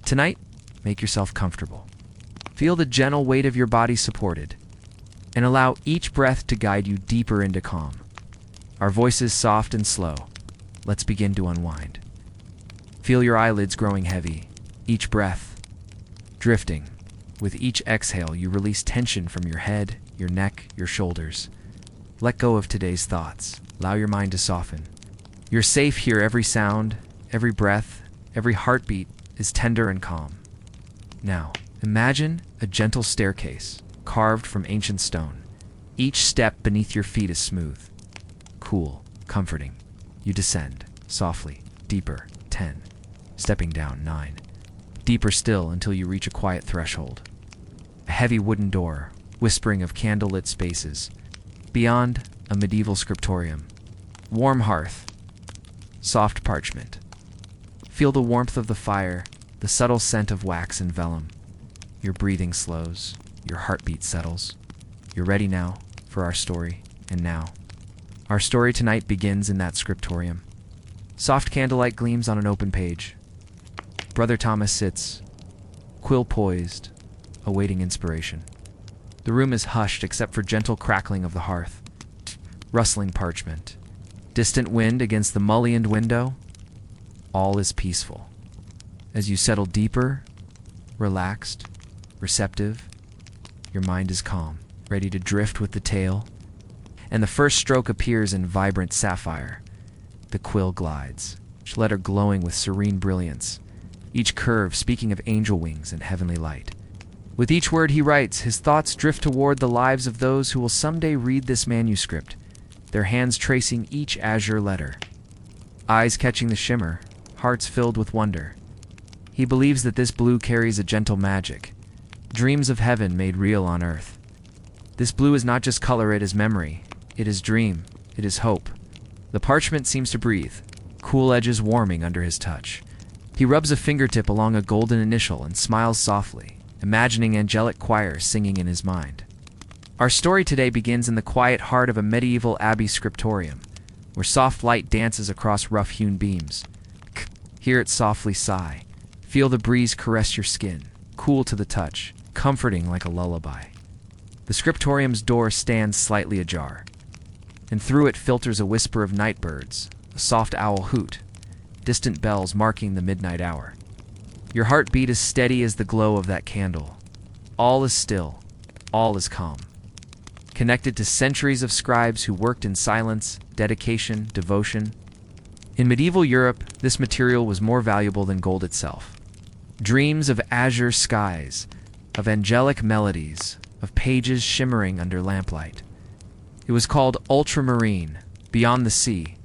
Tonight, make yourself comfortable. Feel the gentle weight of your body supported, and allow each breath to guide you deeper into calm. Our voices soft and slow. Let's begin to unwind. Feel your eyelids growing heavy, each breath drifting. With each exhale, you release tension from your head, your neck, your shoulders. Let go of today's thoughts. Allow your mind to soften. You're safe here. Every sound, every breath, every heartbeat is tender and calm. Now, imagine a gentle staircase carved from ancient stone. Each step beneath your feet is smooth, cool, comforting. You descend, softly, deeper, 10. Stepping down, 9. Deeper still until you reach a quiet threshold. A heavy wooden door, whispering of candlelit spaces. Beyond, a medieval scriptorium. Warm hearth, soft parchment. Feel the warmth of the fire, the subtle scent of wax and vellum. Your breathing slows, your heartbeat settles. You're ready now for our story, and now. Our story tonight begins in that scriptorium. Soft candlelight gleams on an open page. Brother Thomas sits, quill poised, awaiting inspiration. The room is hushed except for gentle crackling of the hearth, rustling parchment, distant wind against the mullioned window. All is peaceful. As you settle deeper, relaxed, receptive, your mind is calm, ready to drift with the tale, and the first stroke appears in vibrant sapphire. The quill glides, each letter glowing with serene brilliance, each curve speaking of angel wings and heavenly light. With each word he writes, his thoughts drift toward the lives of those who will someday read this manuscript, their hands tracing each azure letter, eyes catching the shimmer, hearts filled with wonder. He believes that this blue carries a gentle magic, dreams of heaven made real on earth. This blue is not just color, it is memory, it is dream, it is hope. The parchment seems to breathe, cool edges warming under his touch. He rubs a fingertip along a golden initial and smiles softly, imagining angelic choirs singing in his mind. Our story today begins in the quiet heart of a medieval abbey scriptorium, where soft light dances across rough-hewn beams. Hear it softly sigh. Feel the breeze caress your skin, cool to the touch, comforting like a lullaby. The scriptorium's door stands slightly ajar, and through it filters a whisper of night birds, a soft owl hoot, distant bells marking the midnight hour. Your heartbeat is steady as the glow of that candle. All is still, all is calm. Connected to centuries of scribes who worked in silence, dedication, devotion. In medieval Europe, this material was more valuable than gold itself. Dreams of azure skies, of angelic melodies, of pages shimmering under lamplight. It was called ultramarine, beyond the sea,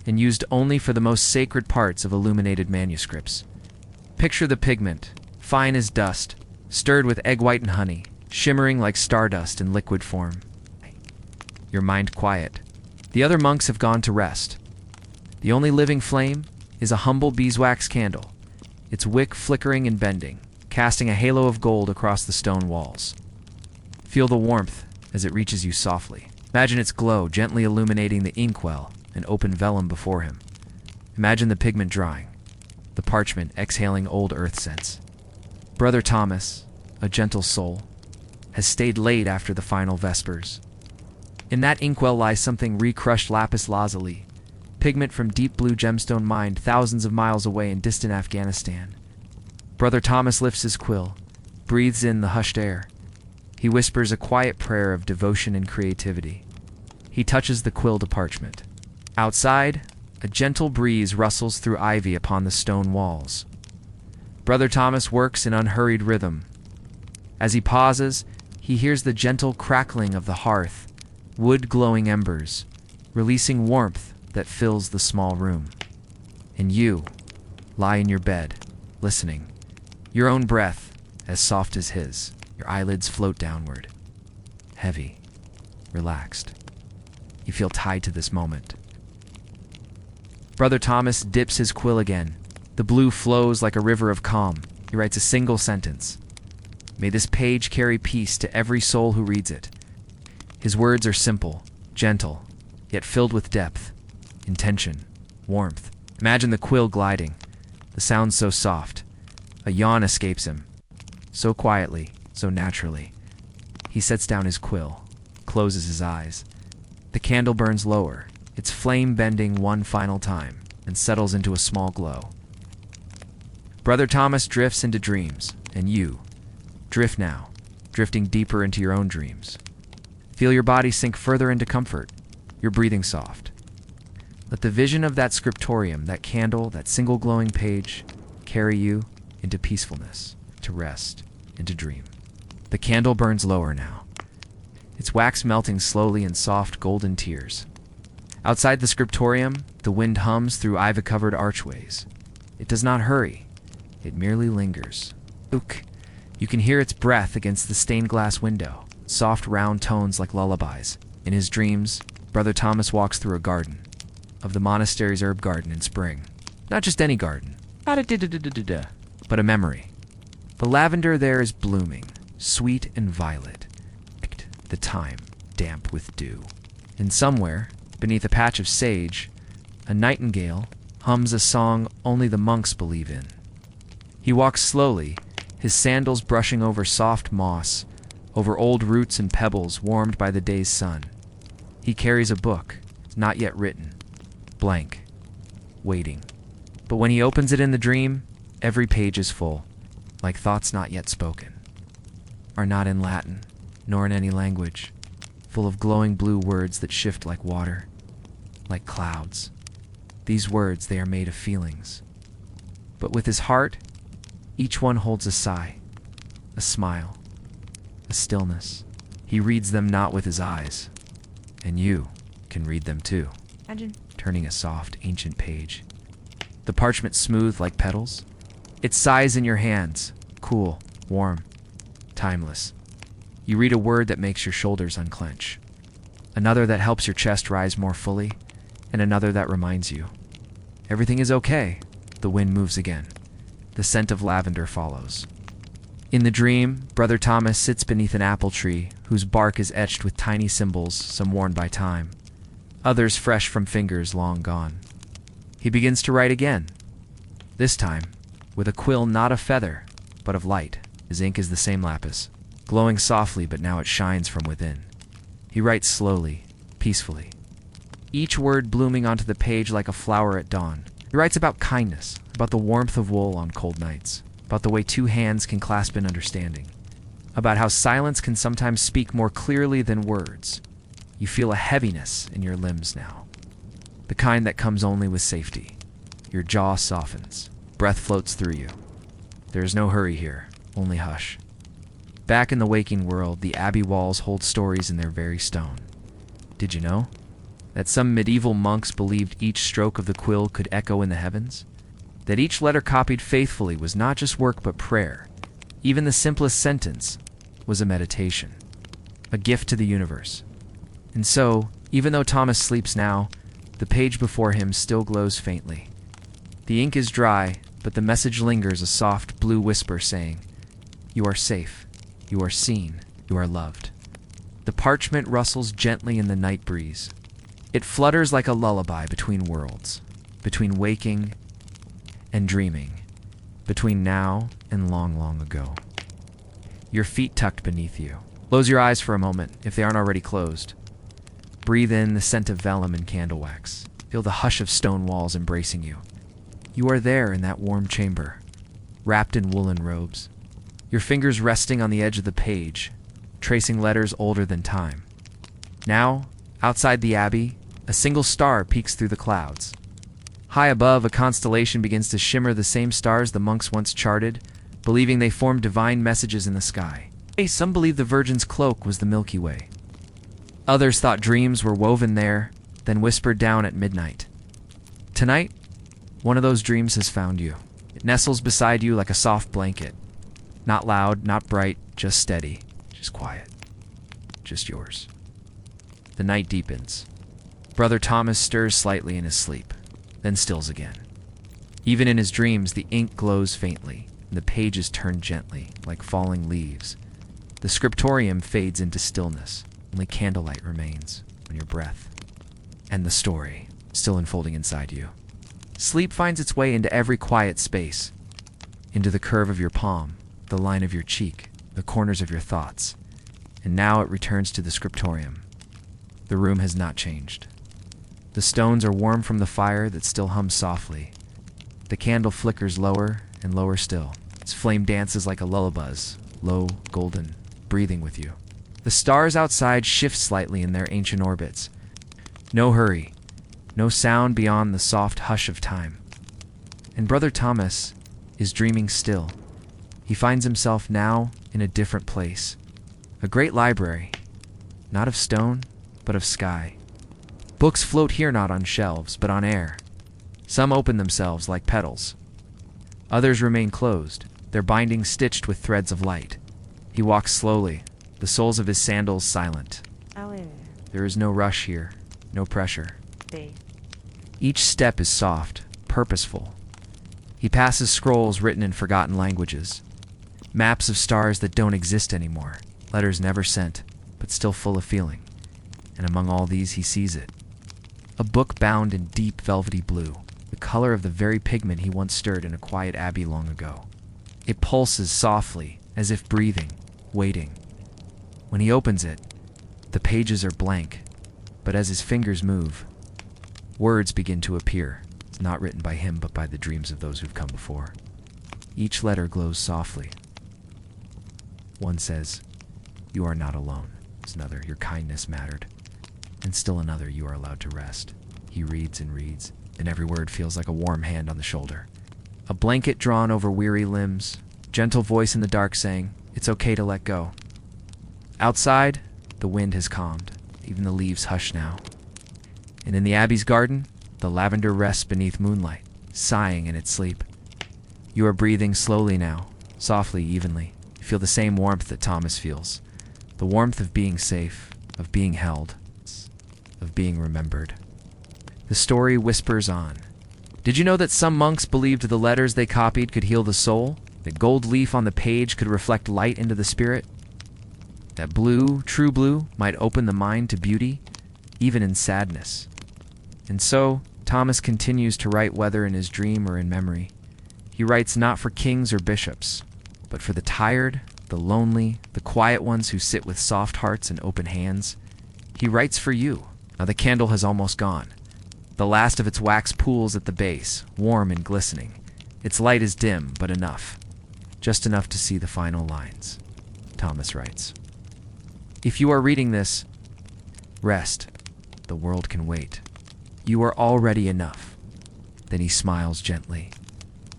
and used only for the most sacred parts of illuminated manuscripts. Picture the pigment, fine as dust, stirred with egg white and honey, shimmering like stardust in liquid form. Your mind quiet. The other monks have gone to rest. The only living flame is a humble beeswax candle, its wick flickering and bending, casting a halo of gold across the stone walls. Feel the warmth as it reaches you softly. Imagine its glow gently illuminating the inkwell and open vellum before him. Imagine the pigment drying, the parchment exhaling old earth scents. Brother Thomas, a gentle soul, has stayed late after the final vespers. In that inkwell lies something recrushed lapis lazuli, pigment from deep blue gemstone mined thousands of miles away in distant Afghanistan. Brother Thomas lifts his quill, breathes in the hushed air. He whispers a quiet prayer of devotion and creativity. He touches the quill to parchment. Outside, a gentle breeze rustles through ivy upon the stone walls. Brother Thomas works in unhurried rhythm. As he pauses, he hears the gentle crackling of the hearth, wood-glowing embers, releasing warmth that fills the small room. And you lie in your bed, listening. Your own breath, as soft as his. Your eyelids float downward. Heavy, relaxed. You feel tied to this moment. Brother Thomas dips his quill again. The blue flows like a river of calm. He writes a single sentence. May this page carry peace to every soul who reads it. His words are simple, gentle, yet filled with depth, intention, warmth. Imagine the quill gliding, the sound so soft, A yawn escapes him. So quietly, so naturally. He sets down his quill, closes his eyes. The candle burns lower, its flame bending one final time, and settles into a small glow. Brother Thomas drifts into dreams, and you drift now, drifting deeper into your own dreams. Feel your body sink further into comfort, your breathing soft. Let the vision of that scriptorium, that candle, that single glowing page, carry you into peacefulness, to rest, and to dream. The candle burns lower now, its wax melting slowly in soft golden tears. Outside the scriptorium, the wind hums through ivy-covered archways. It does not hurry. It merely lingers. Look, you can hear its breath against the stained glass window, soft round tones like lullabies. In his dreams, Brother Thomas walks through a garden, of the monastery's herb garden in spring. Not just any garden, but a memory. The lavender there is blooming, sweet and violet. The thyme, damp with dew. And somewhere, beneath a patch of sage, a nightingale hums a song only the monks believe in. He walks slowly, his sandals brushing over soft moss, over old roots and pebbles warmed by the day's sun. He carries a book, not yet written, blank, waiting. But when he opens it in the dream, every page is full, like thoughts not yet spoken, are not in Latin, nor in any language, full of glowing blue words that shift like water, like clouds. These words, they are made of feelings. But with his heart, each one holds a sigh, a smile, a stillness. He reads them not with his eyes, and you can read them too. Imagine. Turning a soft, ancient page. The parchment smooth like petals. It sighs in your hands, cool, warm, timeless. You read a word that makes your shoulders unclench, another that helps your chest rise more fully, and another that reminds you. Everything is okay. The wind moves again. The scent of lavender follows. In the dream, Brother Thomas sits beneath an apple tree whose bark is etched with tiny symbols, some worn by time, others fresh from fingers long gone. He begins to write again, this time with a quill not of feather, but of light. His ink is the same lapis, glowing softly, but now it shines from within. He writes slowly, peacefully, each word blooming onto the page like a flower at dawn. He writes about kindness, about the warmth of wool on cold nights, about the way two hands can clasp in understanding, about how silence can sometimes speak more clearly than words. You feel a heaviness in your limbs now, the kind that comes only with safety. Your jaw softens, breath floats through you. There is no hurry here, only hush. Back in the waking world, the abbey walls hold stories in their very stone. Did you know that some medieval monks believed each stroke of the quill could echo in the heavens? That each letter copied faithfully was not just work but prayer. Even the simplest sentence was a meditation, a gift to the universe. And so, even though Thomas sleeps now, the page before him still glows faintly. The ink is dry, but the message lingers, a soft blue whisper saying, "You are safe. You are seen. You are loved." The parchment rustles gently in the night breeze. It flutters like a lullaby between worlds, between waking and dreaming, between now and long, long ago. Your feet tucked beneath you. Close your eyes for a moment, if they aren't already closed. Breathe in the scent of vellum and candle wax. Feel the hush of stone walls embracing you. You are there in that warm chamber, wrapped in woolen robes. Your fingers resting on the edge of the page, tracing letters older than time. Now, outside the abbey, a single star peeks through the clouds. High above, a constellation begins to shimmer, the same stars the monks once charted, believing they formed divine messages in the sky. Some believe the Virgin's cloak was the Milky Way. Others thought dreams were woven there, then whispered down at midnight. Tonight, one of those dreams has found you. It nestles beside you like a soft blanket. Not loud, not bright, just steady, just quiet, just yours. The night deepens. Brother Thomas stirs slightly in his sleep, then stills again. Even in his dreams, the ink glows faintly, and the pages turn gently, like falling leaves. The scriptorium fades into stillness. Only candlelight remains on your breath. And the story, still unfolding inside you. Sleep finds its way into every quiet space. into the curve of your palm, the line of your cheek, the corners of your thoughts. And now it returns to the scriptorium. The room has not changed. The stones are warm from the fire that still hums softly. The candle flickers lower and lower still. Its flame dances like a lullabuzz, low, golden, breathing with you. The stars outside shift slightly in their ancient orbits. No hurry, no sound beyond the soft hush of time. And Brother Thomas is dreaming still. He finds himself now in a different place. A great library, not of stone, but of sky. Books float here not on shelves, but on air. Some open themselves like petals. Others remain closed, their bindings stitched with threads of light. He walks slowly, the soles of his sandals silent. There is no rush here, no pressure. Each step is soft, purposeful. He passes scrolls written in forgotten languages. Maps of stars that don't exist anymore. Letters never sent, but still full of feeling. And among all these he sees it. A book bound in deep velvety blue, the color of the very pigment he once stirred in a quiet abbey long ago. It pulses softly, as if breathing, waiting. When he opens it, the pages are blank, but as his fingers move, words begin to appear. It's not written by him, but by the dreams of those who've come before. Each letter glows softly. One says, "You are not alone." It's another, "Your kindness mattered." And still another, "You are allowed to rest." He reads, and every word feels like a warm hand on the shoulder. A blanket drawn over weary limbs, gentle voice in the dark saying, "It's okay to let go." Outside, the wind has calmed. Even the leaves hush now. And in the abbey's garden, the lavender rests beneath moonlight, sighing in its sleep. You are breathing slowly now, softly, evenly. You feel the same warmth that Thomas feels. The warmth of being safe, of being held, of being remembered. The story whispers on. Did you know that some monks believed the letters they copied could heal the soul? That gold leaf on the page could reflect light into the spirit? That blue, true blue, might open the mind to beauty, even in sadness. And so, Thomas continues to write, whether in his dream or in memory. He writes not for kings or bishops, but for the tired, the lonely, the quiet ones who sit with soft hearts and open hands. He writes for you. Now the candle has almost gone. The last of its wax pools at the base, warm and glistening. Its light is dim, but enough. Just enough to see the final lines. Thomas writes, "If you are reading this, rest. The world can wait. You are already enough." Then he smiles gently,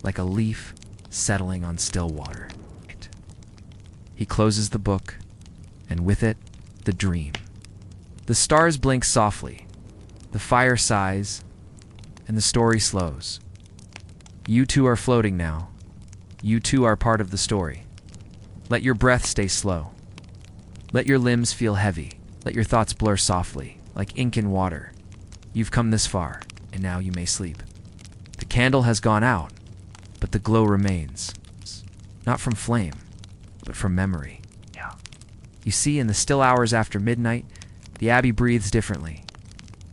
like a leaf settling on still water. He closes the book, and with it, the dream. The stars blink softly, the fire sighs, and the story slows. You two are floating now. You two are part of the story. Let your breath stay slow. Let your limbs feel heavy. Let your thoughts blur softly, like ink in water. You've come this far, and now you may sleep. The candle has gone out, but the glow remains. Not from flame, but from memory. You see, in the still hours after midnight, the abbey breathes differently.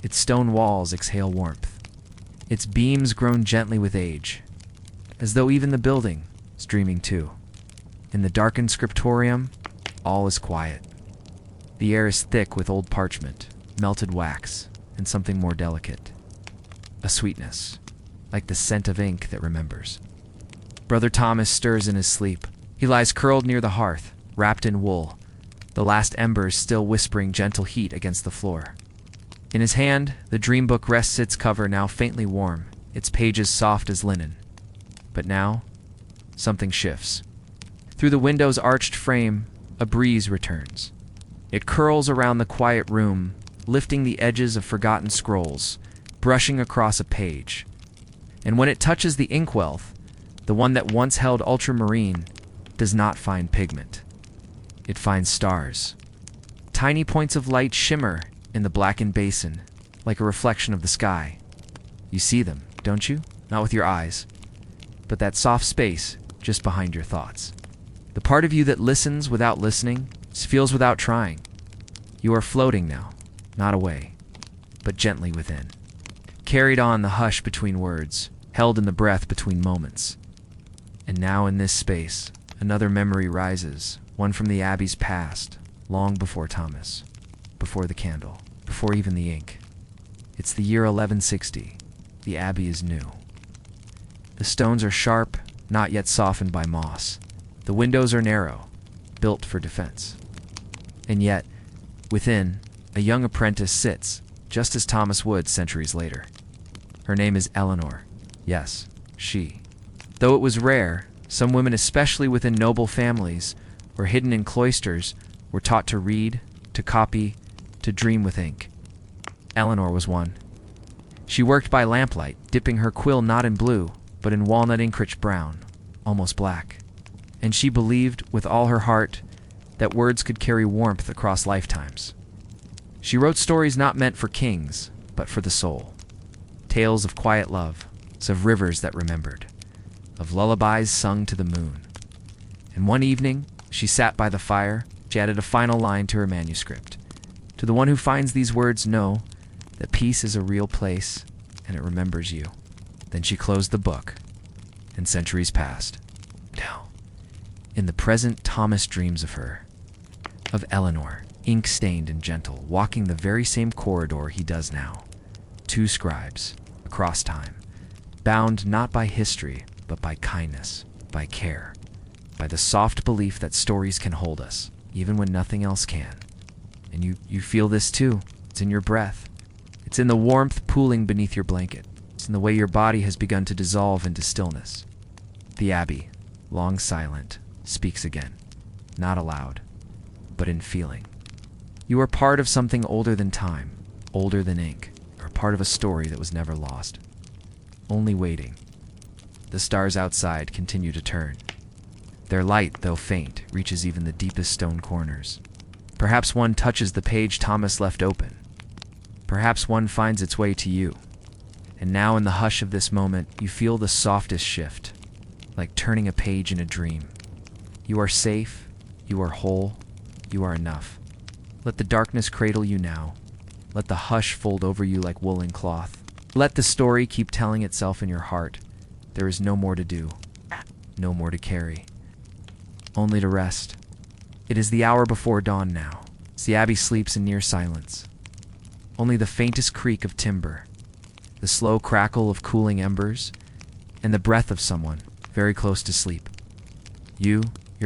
Its stone walls exhale warmth. Its beams groan gently with age, as though even the building is dreaming too. In the darkened scriptorium, all is quiet. The air is thick with old parchment, melted wax, and something more delicate. A sweetness, like the scent of ink that remembers. Brother Thomas stirs in his sleep. He lies curled near the hearth, wrapped in wool, the last embers still whispering gentle heat against the floor. In his hand, the dream book rests, its cover now faintly warm, its pages soft as linen. But now, something shifts. Through the window's arched frame, a breeze returns. It curls around the quiet room, lifting the edges of forgotten scrolls, brushing across a page. And when it touches the inkwell, the one that once held ultramarine does not find pigment. It finds stars. Tiny points of light shimmer in the blackened basin, like a reflection of the sky. You see them, don't you? Not with your eyes, but that soft space just behind your thoughts. The part of you that listens without listening, feels without trying. You are floating now, not away, but gently within. Carried on the hush between words, held in the breath between moments. And now in this space, another memory rises, one from the Abbey's past, long before Thomas, before the candle, before even the ink. It's the year 1160. The Abbey is new. The stones are sharp, not yet softened by moss. The windows are narrow, built for defense. And yet, within, a young apprentice sits, just as Thomas would centuries later. Her name is Eleanor. Yes, she. Though it was rare, some women, especially within noble families or hidden in cloisters, were taught to read, to copy, to dream with ink. Eleanor was one. She worked by lamplight, dipping her quill not in blue, but in walnut ink-rich brown, almost black. And she believed with all her heart that words could carry warmth across lifetimes. She wrote stories not meant for kings, but for the soul. Tales of quiet love, of rivers that remembered, of lullabies sung to the moon. And one evening, she sat by the fire, she added a final line to her manuscript. To the one who finds these words, know that peace is a real place, and it remembers you. Then she closed the book, and centuries passed. Now, in the present, Thomas dreams of her, of Eleanor, ink-stained and gentle, walking the very same corridor he does now. Two scribes, across time, bound not by history, but by kindness, by care, by the soft belief that stories can hold us, even when nothing else can. And you feel this too. It's in your breath. It's in the warmth pooling beneath your blanket. It's in the way your body has begun to dissolve into stillness. The Abbey, long silent, speaks again, not aloud, but in feeling. You are part of something older than time, older than ink, or part of a story that was never lost. Only waiting. The stars outside continue to turn. Their light, though faint, reaches even the deepest stone corners. Perhaps one touches the page Thomas left open. Perhaps one finds its way to you. And now in the hush of this moment, you feel the softest shift, like turning a page in a dream. You are safe, you are whole, you are enough. Let the darkness cradle you now. Let the hush fold over you like woolen cloth. Let the story keep telling itself in your heart. There is no more to do, no more to carry, only to rest. It is the hour before dawn now. The Abbey sleeps in near silence. Only the faintest creak of timber, the slow crackle of cooling embers, and the breath of someone very close to sleep. Your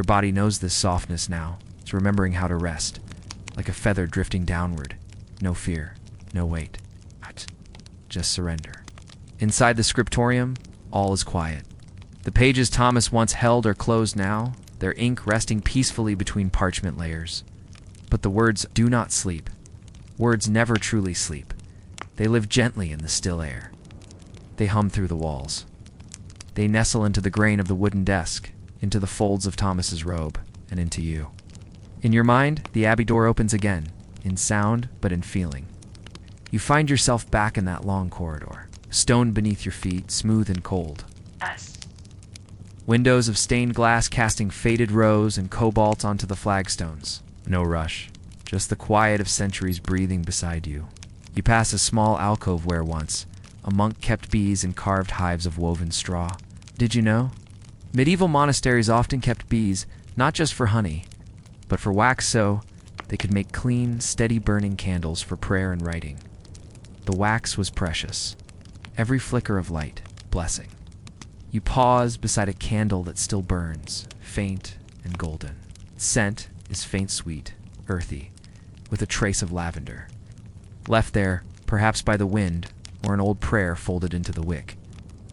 body knows this softness now. It's remembering how to rest, like a feather drifting downward. No fear, no weight, just surrender. Inside the scriptorium, all is quiet. The pages Thomas once held are closed now, their ink resting peacefully between parchment layers. But the words do not sleep. Words never truly sleep. They live gently in the still air. They hum through the walls. They nestle into the grain of the wooden desk, into the folds of Thomas's robe, and into you. In your mind, the Abbey door opens again, in sound but in feeling. You find yourself back in that long corridor, stone beneath your feet, smooth and cold. Windows of stained glass casting faded rose and cobalt onto the flagstones. No rush, just the quiet of centuries breathing beside you. You pass a small alcove where once a monk kept bees in carved hives of woven straw. Did you know? Medieval monasteries often kept bees, not just for honey, but for wax so they could make clean, steady-burning candles for prayer and writing. The wax was precious. Every flicker of light, blessing. You pause beside a candle that still burns, faint and golden. Scent is faint sweet, earthy, with a trace of lavender. Left there, perhaps by the wind, or an old prayer folded into the wick.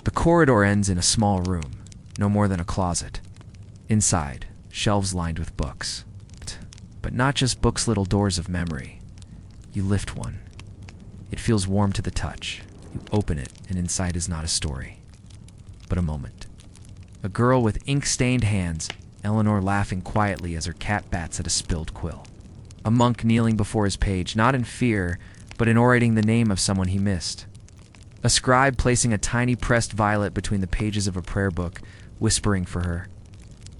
The corridor ends in a small room, no more than a closet. Inside, shelves lined with books. But not just books, little doors of memory. You lift one. It feels warm to the touch. You open it, and inside is not a story, but a moment. A girl with ink-stained hands, Eleanor laughing quietly as her cat bats at a spilled quill. A monk kneeling before his page, not in fear, but in orating the name of someone he missed. A scribe placing a tiny pressed violet between the pages of a prayer book, whispering for her.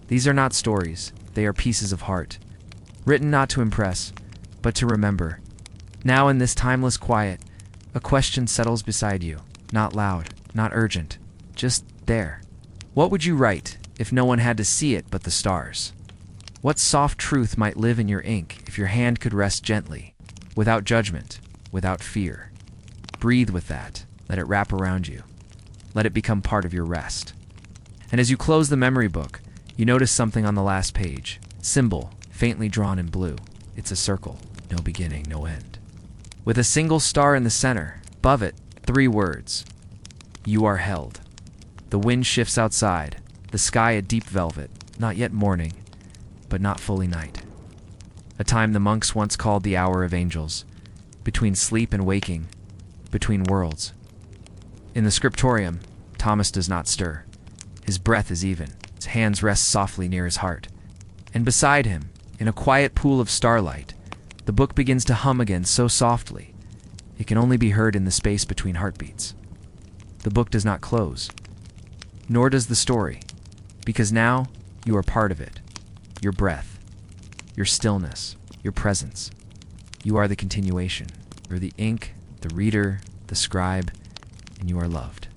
These are not stories, they are pieces of heart, written not to impress, but to remember. Now in this timeless quiet, a question settles beside you, not loud, not urgent, just there. What would you write if no one had to see it but the stars? What soft truth might live in your ink if your hand could rest gently, without judgment, without fear? Breathe with that. Let it wrap around you. Let it become part of your rest. And as you close the memory book, you notice something on the last page. Symbol, faintly drawn in blue. It's a circle. No beginning, no end. With a single star in the center. Above it, 3 words. You are held. The wind shifts outside. The sky a deep velvet. Not yet morning, but not fully night. A time the monks once called the hour of angels. Between sleep and waking. Between worlds. In the scriptorium, Thomas does not stir. His breath is even. His hands rest softly near his heart. And beside him, in a quiet pool of starlight, the book begins to hum again so softly, it can only be heard in the space between heartbeats. The book does not close, nor does the story, because now you are part of it. Your breath, your stillness, your presence. You are the continuation. You're the ink, the reader, the scribe, and you are loved.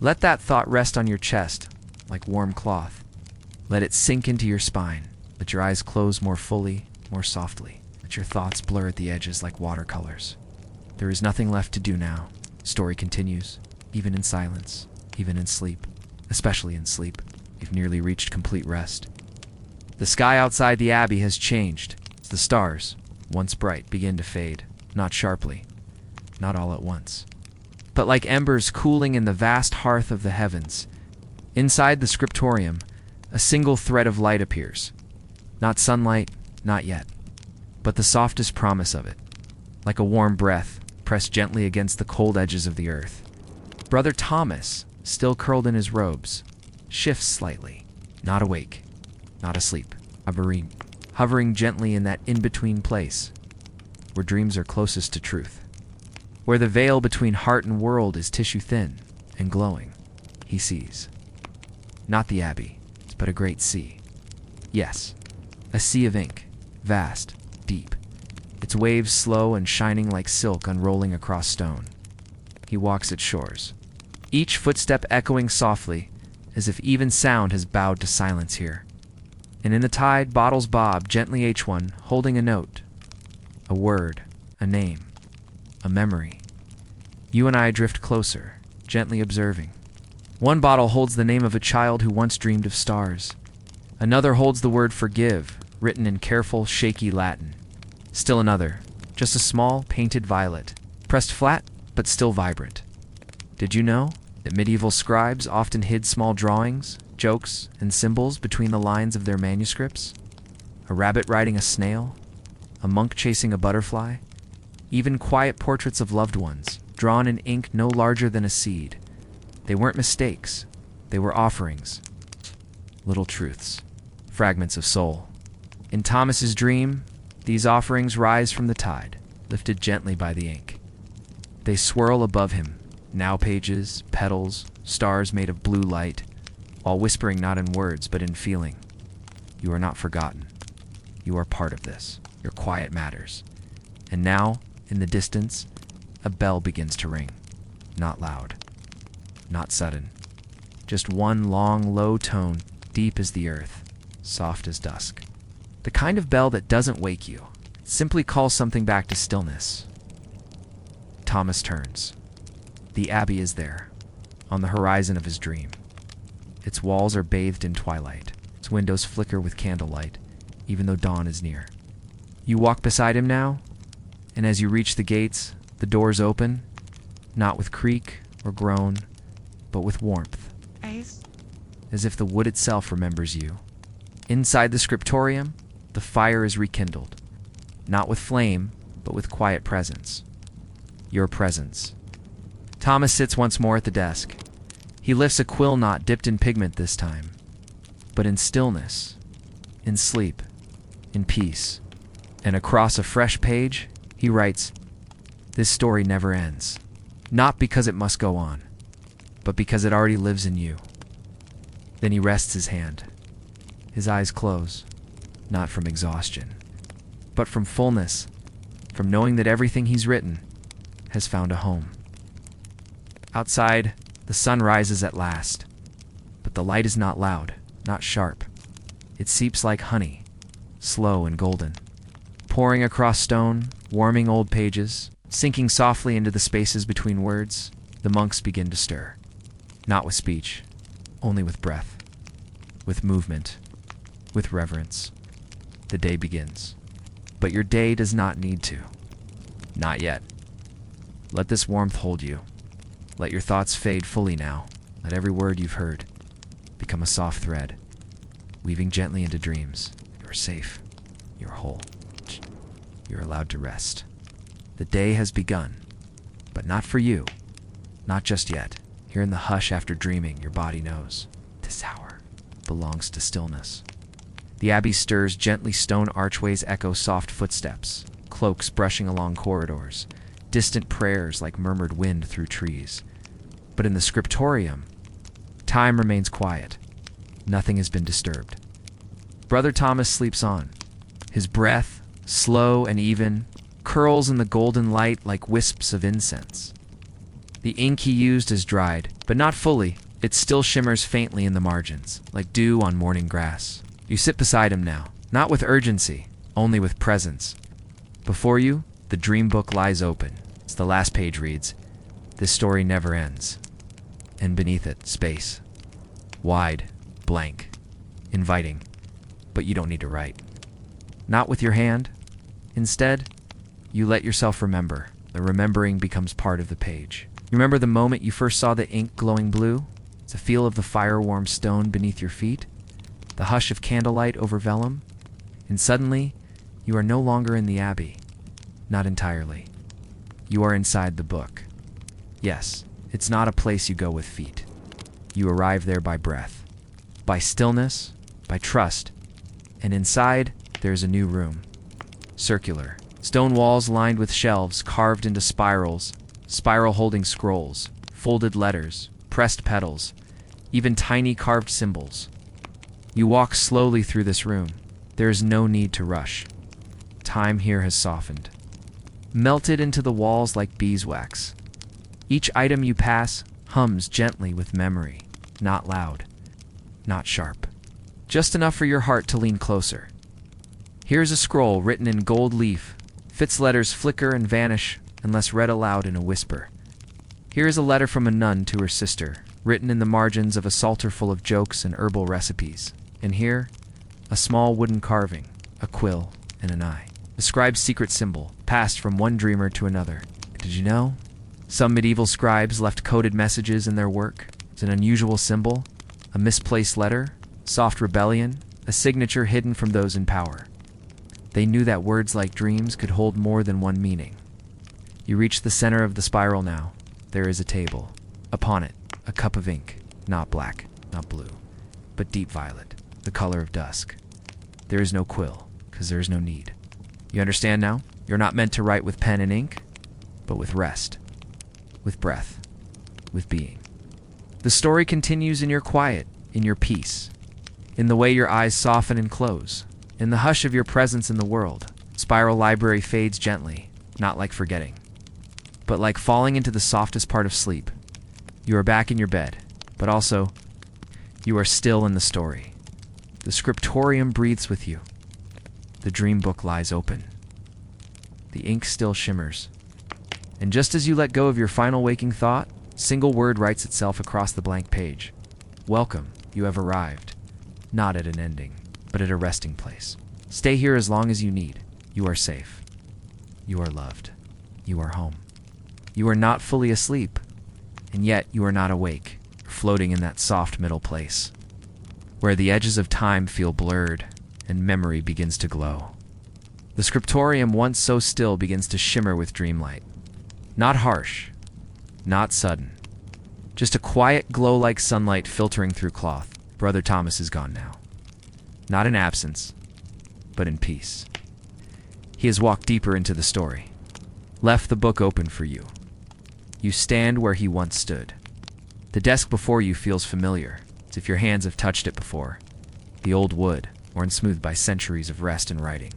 Let that thought rest on your chest like warm cloth. Let it sink into your spine. Let your eyes close more fully, more softly. Let your thoughts blur at the edges like watercolors. There is nothing left to do now. Story continues, even in silence, even in sleep, especially in sleep. You've nearly reached complete rest. The sky outside the abbey has changed. The stars, once bright, begin to fade, not sharply, not all at once, but like embers cooling in the vast hearth of the heavens. Inside the scriptorium, a single thread of light appears. Not sunlight, not yet, but the softest promise of it, like a warm breath pressed gently against the cold edges of the earth. Brother Thomas, still curled in his robes, shifts slightly, not awake, not asleep, hovering gently in that in-between place where dreams are closest to truth, where the veil between heart and world is tissue-thin and glowing. He sees. Not the abbey, but a great sea. Yes, a sea of ink, vast, deep, its waves slow and shining like silk unrolling across stone. He walks its shores, each footstep echoing softly, as if even sound has bowed to silence here. And in the tide bottles bob, gently each one, holding a note, a word, a name, a memory. You and I drift closer, gently observing. One bottle holds the name of a child who once dreamed of stars. Another holds the word forgive, written in careful, shaky Latin. Still another, just a small, painted violet, pressed flat, but still vibrant. Did you know that medieval scribes often hid small drawings, jokes, and symbols between the lines of their manuscripts? A rabbit riding a snail, a monk chasing a butterfly, even quiet portraits of loved ones, drawn in ink no larger than a seed. They weren't mistakes, they were offerings, little truths, fragments of soul. In Thomas's dream, these offerings rise from the tide, lifted gently by the ink. They swirl above him, now pages, petals, stars made of blue light, while whispering not in words but in feeling. You are not forgotten. You are part of this. Your quiet matters. And now, in the distance, a bell begins to ring. Not loud. Not sudden. Just one long, low tone, deep as the earth, soft as dusk. The kind of bell that doesn't wake you. It simply calls something back to stillness. Thomas turns. The abbey is there, on the horizon of his dream. Its walls are bathed in twilight. Its windows flicker with candlelight, even though dawn is near. You walk beside him now, and as you reach the gates, the doors open, not with creak or groan, but with warmth, as if the wood itself remembers you. Inside the scriptorium, the fire is rekindled, not with flame, but with quiet presence. Your presence. Thomas sits once more at the desk. He lifts a quill knot dipped in pigment this time, but in stillness, in sleep, in peace. And across a fresh page, he writes, "This story never ends, not because it must go on, but because it already lives in you." Then he rests his hand. His eyes close, not from exhaustion, but from fullness, from knowing that everything he's written has found a home. Outside, the sun rises at last, but the light is not loud, not sharp. It seeps like honey, slow and golden, pouring across stone, warming old pages, sinking softly into the spaces between words. The monks begin to stir, not with speech, only with breath, with movement, with reverence. The day begins. But your day does not need to. Not yet. Let this warmth hold you. Let your thoughts fade fully now. Let every word you've heard become a soft thread, weaving gently into dreams. You're safe. You're whole. You're allowed to rest. The day has begun, but not for you. Not just yet. Here in the hush after dreaming, your body knows this hour belongs to stillness. The abbey stirs gently, stone archways echo soft footsteps, cloaks brushing along corridors, distant prayers like murmured wind through trees. But in the scriptorium, time remains quiet. Nothing has been disturbed. Brother Thomas sleeps on. His breath, slow and even, curls in the golden light like wisps of incense. The ink he used is dried, but not fully. It still shimmers faintly in the margins, like dew on morning grass. You sit beside him now, not with urgency, only with presence. Before you, the dream book lies open. As the last page reads, "This story never ends." And beneath it, space. Wide, blank, inviting, but you don't need to write. Not with your hand. Instead, you let yourself remember. The remembering becomes part of the page. You remember the moment you first saw the ink glowing blue? The feel of the fire-warm stone beneath your feet? The hush of candlelight over vellum? And suddenly, you are no longer in the abbey. Not entirely. You are inside the book. Yes, it's not a place you go with feet. You arrive there by breath, by stillness, by trust. And inside, there's a new room. Circular. Stone walls lined with shelves carved into spirals, spiral holding scrolls, folded letters, pressed petals, even tiny carved symbols. You walk slowly through this room. There is no need to rush. Time here has softened, melted into the walls like beeswax. Each item you pass hums gently with memory, not loud, not sharp, just enough for your heart to lean closer. Here's a scroll written in gold leaf. Its letters flicker and vanish unless read aloud in a whisper. Here is a letter from a nun to her sister, written in the margins of a psalter full of jokes and herbal recipes. And here, a small wooden carving, a quill and an eye. A scribe's secret symbol, passed from one dreamer to another. Did you know? Some medieval scribes left coded messages in their work. It's an unusual symbol, a misplaced letter, soft rebellion, a signature hidden from those in power. They knew that words like dreams could hold more than one meaning. You reach the center of the spiral now. There is a table. Upon it, a cup of ink, not black, not blue, but deep violet, the color of dusk. There is no quill, because there is no need. You understand now? You're not meant to write with pen and ink, but with rest, with breath, with being. The story continues in your quiet, in your peace, in the way your eyes soften and close, in the hush of your presence in the world. Spiral Library fades gently, not like forgetting, but like falling into the softest part of sleep. You are back in your bed, but also, you are still in the story. The scriptorium breathes with you. The dream book lies open. The ink still shimmers. And just as you let go of your final waking thought, single word writes itself across the blank page. Welcome, you have arrived. Not at an ending, but at a resting place. Stay here as long as you need. You are safe. You are loved. You are home. You are not fully asleep, and yet you are not awake, floating in that soft middle place, where the edges of time feel blurred and memory begins to glow. The scriptorium, once so still, begins to shimmer with dreamlight. Not harsh, not sudden, just a quiet glow like sunlight filtering through cloth. Brother Thomas is gone now. Not in absence, but in peace. He has walked deeper into the story, left the book open for you. You stand where he once stood. The desk before you feels familiar, as if your hands have touched it before. The old wood, worn smooth by centuries of rest and writing.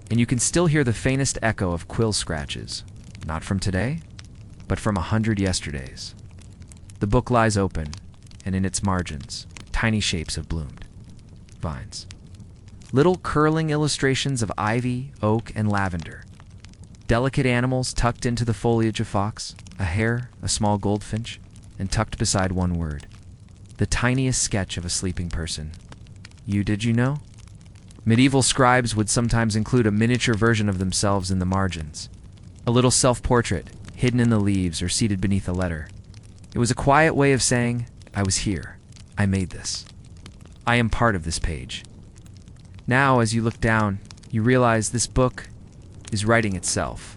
And you can still hear the faintest echo of quill scratches, not from today, but from 100 yesterdays. The book lies open, and in its margins, tiny shapes have bloomed. vines. Little curling illustrations of ivy, oak, and lavender. Delicate animals tucked into the foliage of fox, a hare, a small goldfinch, and tucked beside one word. The tiniest sketch of a sleeping person. Did you know? Medieval scribes would sometimes include a miniature version of themselves in the margins. A little self-portrait, hidden in the leaves or seated beneath a letter. It was a quiet way of saying, I was here. I made this. I am part of this page. Now, as you look down, you realize this book is writing itself.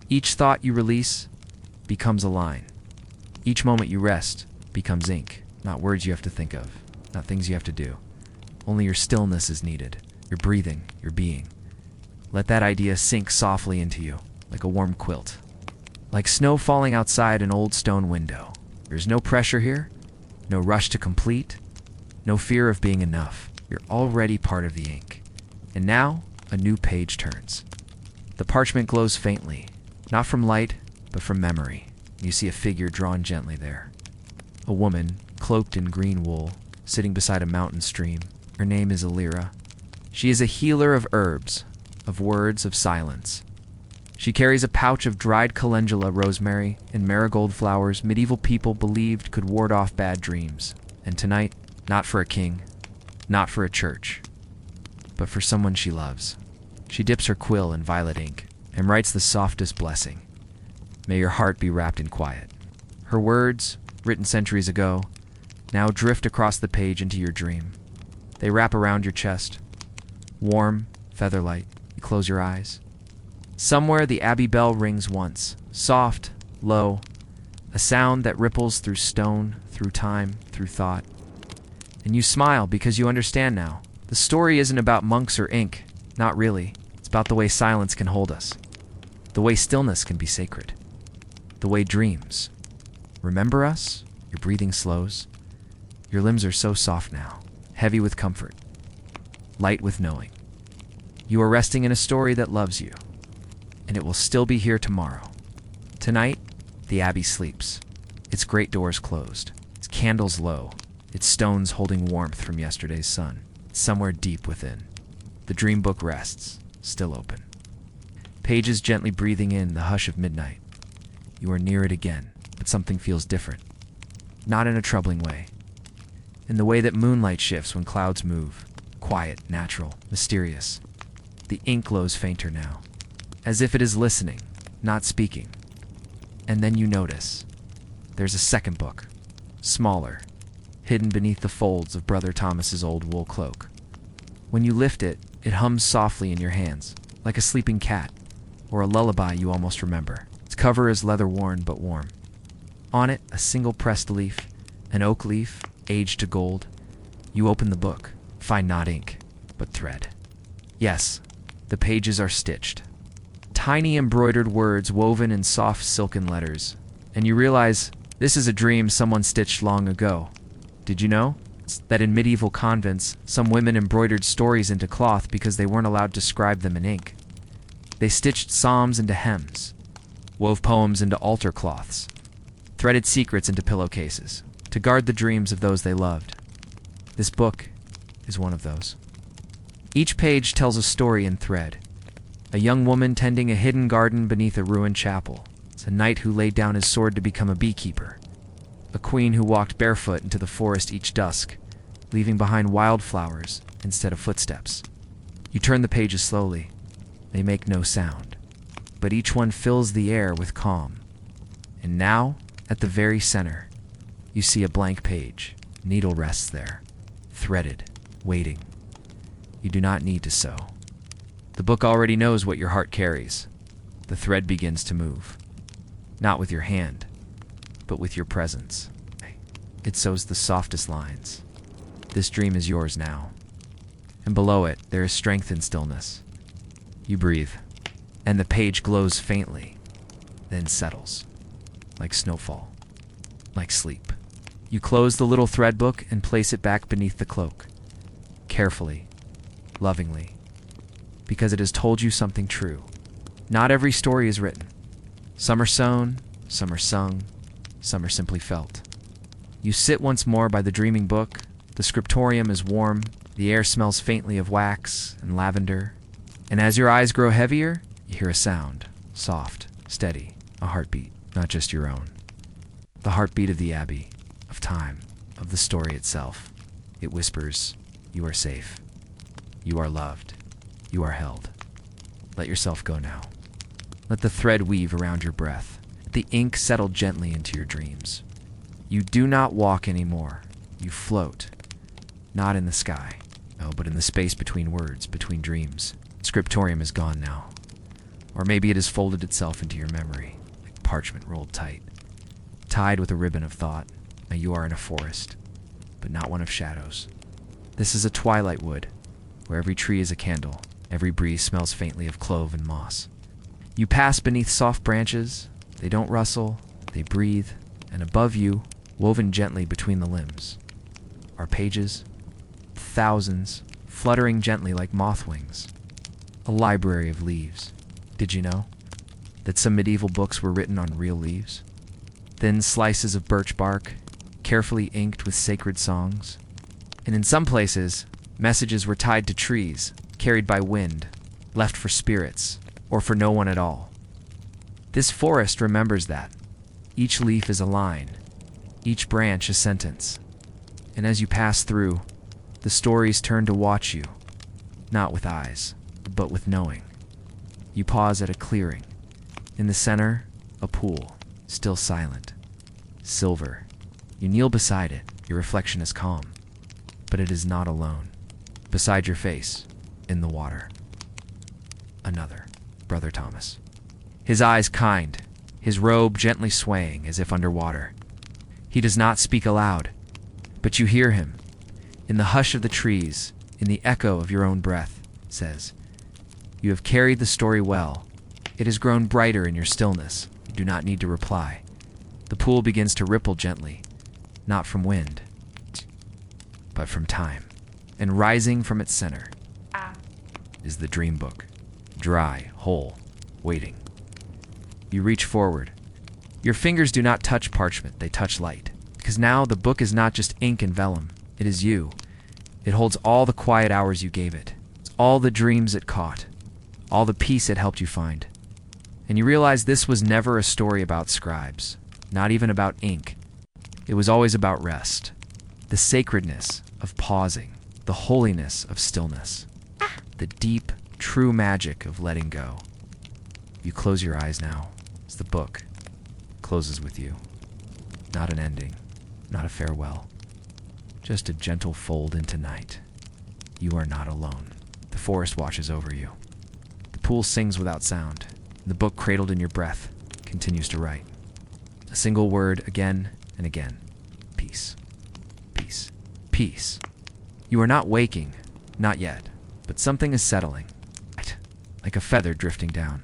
Each thought you release becomes a line. Each moment you rest becomes ink. Not words you have to think of, not things you have to do. Only your stillness is needed, your breathing, your being. Let that idea sink softly into you, like a warm quilt. Like snow falling outside an old stone window. There's no pressure here, no rush to complete, no fear of being enough. You're already part of the ink. And now, a new page turns. The parchment glows faintly, not from light, but from memory. You see a figure drawn gently there. A woman, cloaked in green wool, sitting beside a mountain stream. Her name is Alira. She is a healer of herbs, of words, of silence. She carries a pouch of dried calendula, rosemary, and marigold flowers medieval people believed could ward off bad dreams. And tonight, not for a king, not for a church, but for someone she loves. She dips her quill in violet ink and writes the softest blessing. May your heart be wrapped in quiet. Her words, written centuries ago, now drift across the page into your dream. They wrap around your chest. Warm, featherlight. You close your eyes. Somewhere the abbey bell rings once, soft, low, a sound that ripples through stone, through time, through thought. And you smile because you understand now. The story isn't about monks or ink, not really. It's about the way silence can hold us, the way stillness can be sacred, the way dreams remember us. Your breathing slows. Your limbs are so soft now, heavy with comfort, light with knowing. You are resting in a story that loves you, and it will still be here tomorrow. Tonight, the abbey sleeps, its great doors closed, its candles low, its stones holding warmth from yesterday's sun. Somewhere deep within, the dream book rests, still open. Pages gently breathing in the hush of midnight. You are near it again, but something feels different. Not in a troubling way. In the way that moonlight shifts when clouds move. Quiet, natural, mysterious. The ink glows fainter now, as if it is listening, not speaking. And then you notice. There's a second book, smaller, hidden beneath the folds of Brother Thomas's old wool cloak. When you lift it, it hums softly in your hands, like a sleeping cat, or a lullaby you almost remember. Its cover is leather-worn but warm. On it, a single pressed leaf, an oak leaf, aged to gold. You open the book, find not ink, but thread. Yes, the pages are stitched. Tiny embroidered words woven in soft silken letters. And you realize this is a dream someone stitched long ago. Did you know that in medieval convents, some women embroidered stories into cloth because they weren't allowed to scribe them in ink? They stitched psalms into hems, wove poems into altar cloths, threaded secrets into pillowcases, to guard the dreams of those they loved. This book is one of those. Each page tells a story in thread. A young woman tending a hidden garden beneath a ruined chapel. It's a knight who laid down his sword to become a beekeeper. A queen who walked barefoot into the forest each dusk, leaving behind wildflowers instead of footsteps. You turn the pages slowly. They make no sound, but each one fills the air with calm. And now, at the very center, you see a blank page. Needle rests there, threaded, waiting. You do not need to sew. The book already knows what your heart carries. The thread begins to move. Not with your hand, but with your presence. It sews the softest lines. This dream is yours now. And below it, there is strength and stillness. You breathe, and the page glows faintly, then settles, like snowfall, like sleep. You close the little thread book and place it back beneath the cloak, carefully, lovingly, because it has told you something true. Not every story is written. Some are sewn, some are sung, some are simply felt. You sit once more by the dreaming book. The scriptorium is warm, The air smells faintly of wax and lavender, and as your eyes grow heavier, you hear a sound, soft, steady, a heartbeat, not just your own. The heartbeat of the Abbey, of time, of the story itself. It whispers, you are safe. You are loved. You are held. Let yourself go now. Let the thread weave around your breath. Let the ink settle gently into your dreams. You do not walk anymore. You float. Not in the sky. No, but in the space between words, between dreams. Scriptorium is gone now. Or maybe it has folded itself into your memory, like parchment rolled tight. Tied with a ribbon of thought. Now you are in a forest, but not one of shadows. This is a twilight wood, where every tree is a candle. Every breeze smells faintly of clove and moss. You pass beneath soft branches. They don't rustle, they breathe, and above you, woven gently between the limbs, are pages, thousands, fluttering gently like moth wings. A library of leaves. Did you know that some medieval books were written on real leaves? Thin slices of birch bark, carefully inked with sacred songs. And in some places, messages were tied to trees, carried by wind, left for spirits, or for no one at all. This forest remembers that. Each leaf is a line, each branch a sentence. And as you pass through, the stories turn to watch you, not with eyes, but with knowing. You pause at a clearing. In the center, a pool, still silent. Silver. You kneel beside it. Your reflection is calm. But it is not alone. Beside your face, in the water. Another, Brother Thomas. His eyes kind, his robe gently swaying as if underwater. He does not speak aloud, but you hear him. In the hush of the trees, in the echo of your own breath, says, you have carried the story well. It has grown brighter in your stillness. You do not need to reply. The pool begins to ripple gently, not from wind, but from time. And rising from its center is the dream book, dry, whole, waiting. You reach forward. Your fingers do not touch parchment, they touch light. Because now the book is not just ink and vellum, it is you. It holds all the quiet hours you gave it, all the dreams it caught, all the peace it helped you find. And you realize this was never a story about scribes, not even about ink. It was always about rest, the sacredness of pausing, the holiness of stillness, the deep, true magic of letting go. You close your eyes now, as the book closes with you. Not an ending, not a farewell, just a gentle fold into night. You are not alone. The forest watches over you. The pool sings without sound. The book, cradled in your breath, continues to write. A single word again and again. Peace. Peace. Peace. You are not waking, not yet, but something is settling. Like a feather drifting down.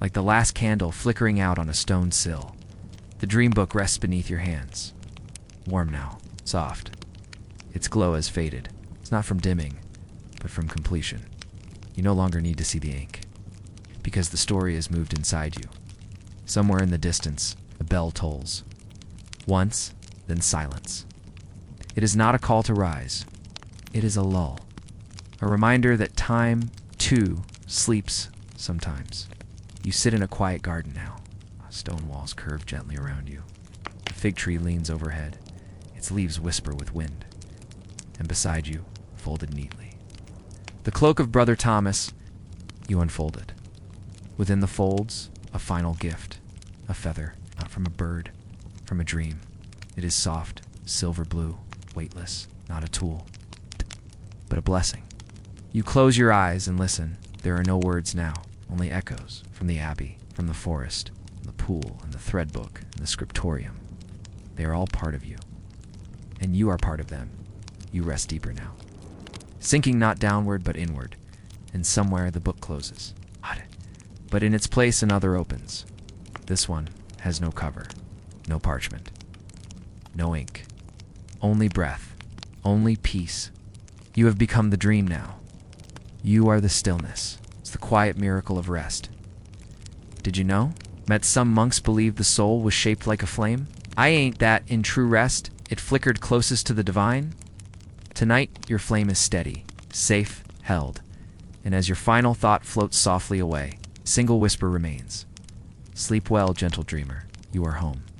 Like the last candle flickering out on a stone sill. The dream book rests beneath your hands. Warm now, soft. Its glow has faded. It's not from dimming, but from completion. You no longer need to see the ink, because the story has moved inside you. Somewhere in the distance, a bell tolls. Once, then silence. It is not a call to rise. It is a lull. A reminder that time, too, sleeps sometimes. You sit in a quiet garden now. Stone walls curve gently around you. A fig tree leans overhead. Its leaves whisper with wind. And beside you, folded neatly, the cloak of Brother Thomas. You unfold it. Within the folds, a final gift. A feather, not from a bird, from a dream. It is soft, silver blue, weightless, not a tool, but a blessing. You close your eyes and listen. There are no words now, only echoes from the abbey, from the forest, from the pool, and the thread book, and the scriptorium. They are all part of you, and you are part of them. You rest deeper now, sinking not downward but inward, and somewhere the book closes. But in its place another opens. This one has no cover, no parchment, no ink, only breath, only peace. You have become the dream now. You are the stillness. It's the quiet miracle of rest. Did you know? Met some monks believed the soul was shaped like a flame. I ain't that in true rest. It flickered closest to the divine. Tonight, your flame is steady, safe, held, and as your final thought floats softly away, a single whisper remains. Sleep well, gentle dreamer. You are home.